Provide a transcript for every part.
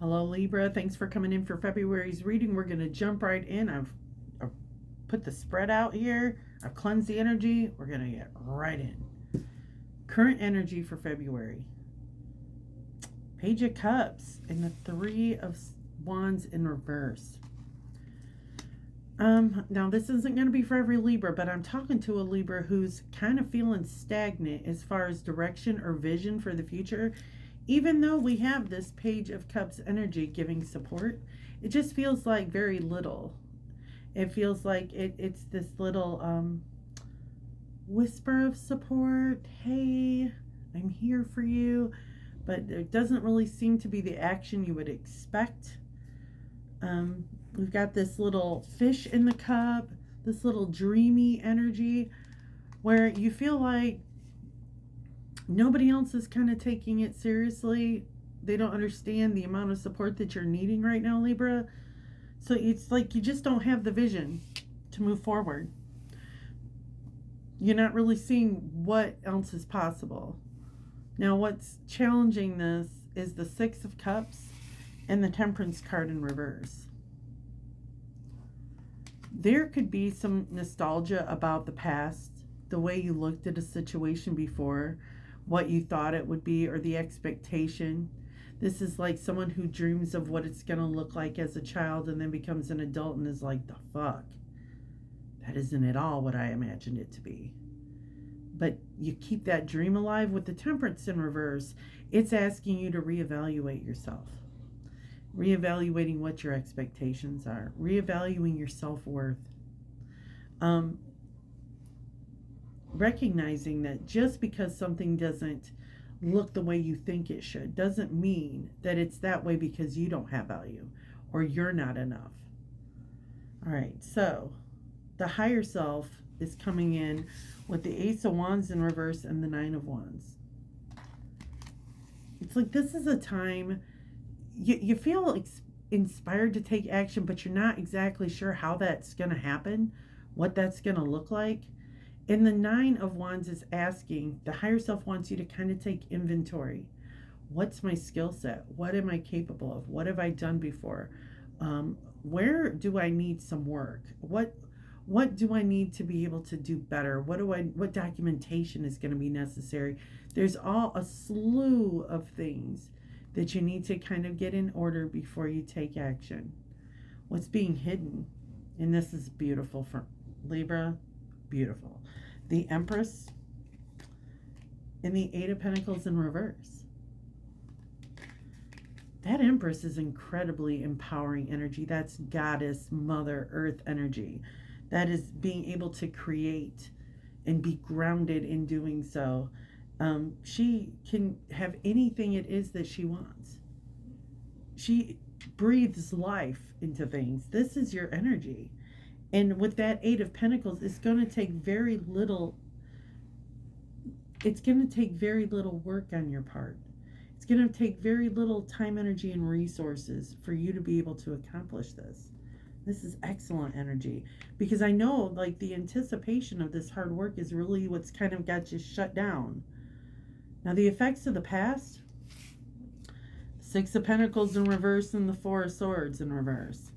Hello, Libra. Thanks for coming in for February's reading. We're going to jump right in. I've put the spread out here. I've cleansed the energy. We're going to get right in. Current energy for February. Page of Cups and the Three of Wands in reverse. Now this isn't going to be for every Libra, but I'm talking to a Libra who's kind of feeling stagnant as far as direction or vision for the future. Even though we have this Page of Cups energy giving support, it just feels like very little. It feels like it's this little whisper of support. Hey, I'm here for you. But there doesn't really seem to be the action you would expect. We've got this little fish in the cup, this little dreamy energy where you feel like nobody else is kind of taking it seriously. They don't understand the amount of support that you're needing right now, Libra. So it's like you just don't have the vision to move forward. You're not really seeing what else is possible. Now, what's challenging this is the Six of Cups and the Temperance card in reverse. There could be some nostalgia about the past, the way you looked at a situation before, what you thought it would be, or the expectation. This is like someone who dreams of what it's going to look like as a child and then becomes an adult and is like, the fuck? That isn't at all what I imagined it to be. But you keep that dream alive with the Temperance in reverse. It's asking you to reevaluate yourself. Reevaluating what your expectations are. Reevaluating your self-worth. Recognizing that just because something doesn't look the way you think it should doesn't mean that it's that way because you don't have value or you're not enough. All right, so the higher self is coming in with the Ace of Wands in reverse and the Nine of Wands. It's like this is a time you feel inspired to take action, but you're not exactly sure how that's going to happen, what that's going to look like. And the Nine of Wands is asking, the higher self wants you to kind of take inventory. What's my skill set? What am I capable of? What have I done before? Where do I need some work? What do I need to be able to do better? What documentation is going to be necessary? There's all a slew of things that you need to kind of get in order before you take action. What's being hidden? And this is beautiful for Libra. Beautiful. The Empress and the Eight of Pentacles in reverse. That Empress is incredibly empowering energy. That's Goddess, Mother, Earth energy. That is being able to create and be grounded in doing so. She can have anything it is that she wants. She breathes life into things. This is your energy. And with that Eight of Pentacles, it's going to take very little work on your part. It's going to take very little time, energy, and resources for you to be able to accomplish this. This is excellent energy because I know like the anticipation of this hard work is really what's kind of got you shut down. Now the effects of the past, Six of Pentacles in reverse and the Four of Swords in reverse.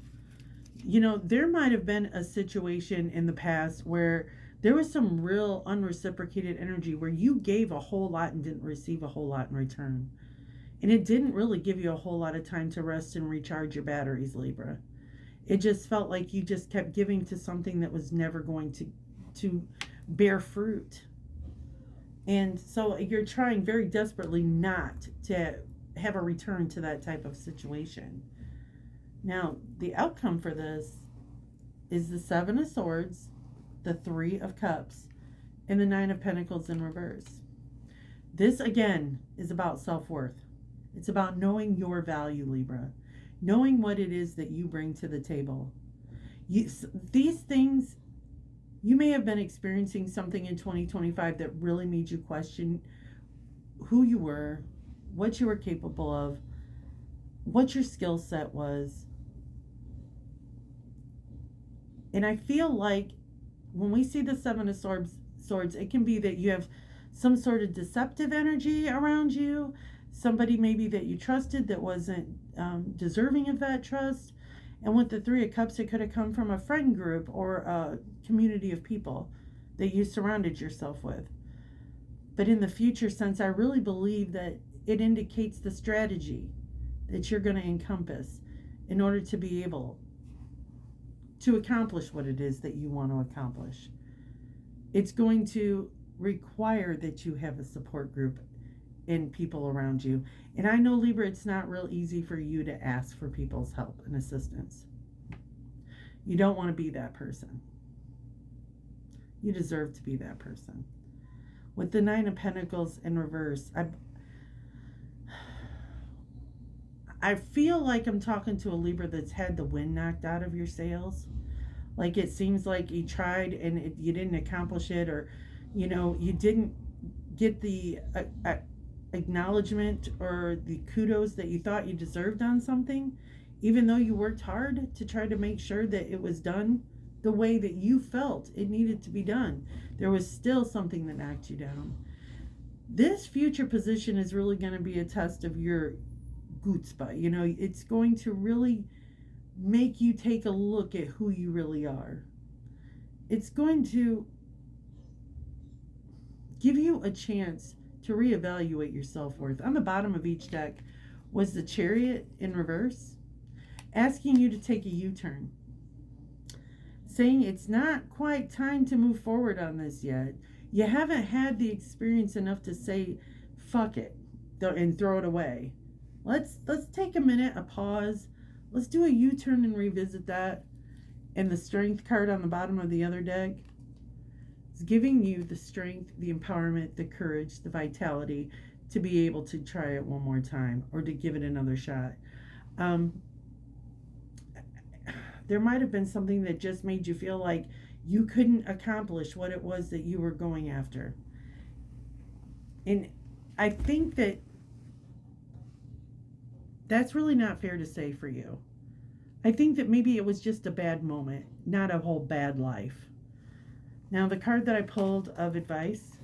You know, there might have been a situation in the past where there was some real unreciprocated energy where you gave a whole lot and didn't receive a whole lot in return. And it didn't really give you a whole lot of time to rest and recharge your batteries, Libra. It just felt like you just kept giving to something that was never going to bear fruit. And so you're trying very desperately not to have a return to that type of situation. Now, the outcome for this is the Seven of Swords, the Three of Cups, and the Nine of Pentacles in reverse. This, again, is about self-worth. It's about knowing your value, Libra. Knowing what it is that you bring to the table. These things, you may have been experiencing something in 2025 that really made you question who you were, what you were capable of, what your skill set was. And I feel like when we see the Seven of Swords, it can be that you have some sort of deceptive energy around you. Somebody maybe that you trusted that wasn't deserving of that trust. And with the Three of Cups, it could have come from a friend group or a community of people that you surrounded yourself with. But in the future sense, I really believe that it indicates the strategy that you're going to encompass in order to be able to accomplish what it is that you want to accomplish. It's going to require that you have a support group and people around you. And I know, Libra, it's not real easy for you to ask for people's help and assistance. You don't want to be that person. You deserve to be that person. With the Nine of Pentacles in reverse, I feel like I'm talking to a Libra that's had the wind knocked out of your sails. Like it seems like you tried and you didn't accomplish it, or, you didn't get the acknowledgement or the kudos that you thought you deserved on something, even though you worked hard to try to make sure that it was done the way that you felt it needed to be done. There was still something that knocked you down. This future position is really going to be a test of your chutzpah. It's going to really make you take a look at who you really are. It's going to give you a chance to reevaluate your self-worth. On the bottom of each deck was the Chariot in reverse, asking you to take a U-turn, saying it's not quite time to move forward on this yet. You haven't had the experience enough to say fuck it and throw it away. Let's take a minute, a pause. Let's do a U-turn and revisit that. And the Strength card on the bottom of the other deck is giving you the strength, the empowerment, the courage, the vitality to be able to try it one more time or to give it another shot. There might have been something that just made you feel like you couldn't accomplish what it was that you were going after. And I think that's really not fair to say for you. I think that maybe it was just a bad moment, not a whole bad life. Now, the card that I pulled of advice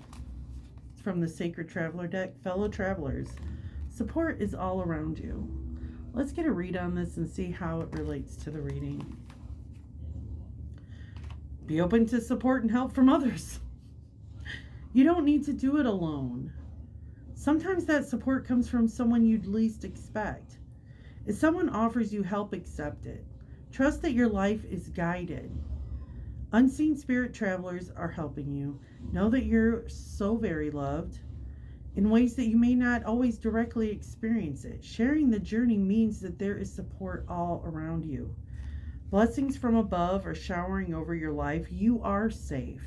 is from the Sacred Traveler deck. Fellow travelers, support is all around you. Let's get a read on this and see how it relates to the reading. Be open to support and help from others. You don't need to do it alone. Sometimes that support comes from someone you'd least expect. If someone offers you help, accept it. Trust that your life is guided. Unseen spirit travelers are helping you. Know that you're so very loved in ways that you may not always directly experience it. Sharing the journey means that there is support all around you. Blessings from above are showering over your life. You are safe.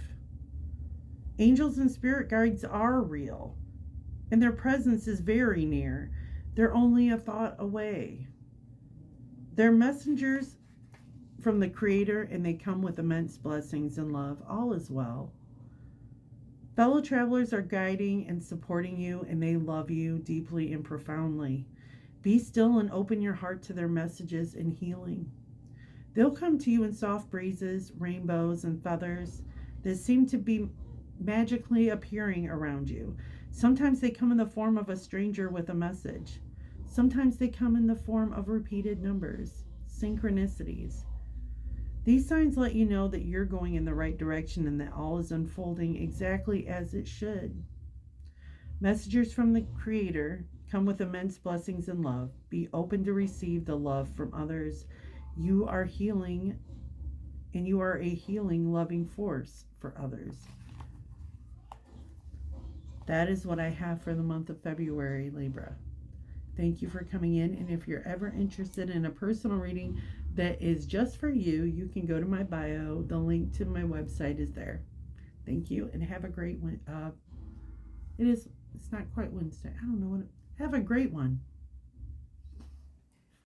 Angels and spirit guides are real, and their presence is very near. They're only a thought away. They're messengers from the Creator, and they come with immense blessings and love. All is well. Fellow travelers are guiding and supporting you, and they love you deeply and profoundly. Be still and open your heart to their messages and healing. They'll come to you in soft breezes, rainbows, and feathers that seem to be magically appearing around you. Sometimes they come in the form of a stranger with a message. Sometimes they come in the form of repeated numbers, synchronicities. These signs let you know that you're going in the right direction and that all is unfolding exactly as it should. Messengers from the Creator come with immense blessings and love. Be open to receive the love from others. You are healing, and you are a healing, loving force for others. That is what I have for the month of February, Libra. Thank you for coming in, and if you're ever interested in a personal reading that is just for you, you can go to my bio. The link to my website is there. Thank you, and have a great one. It's not quite Wednesday. I don't know what. Have a great one.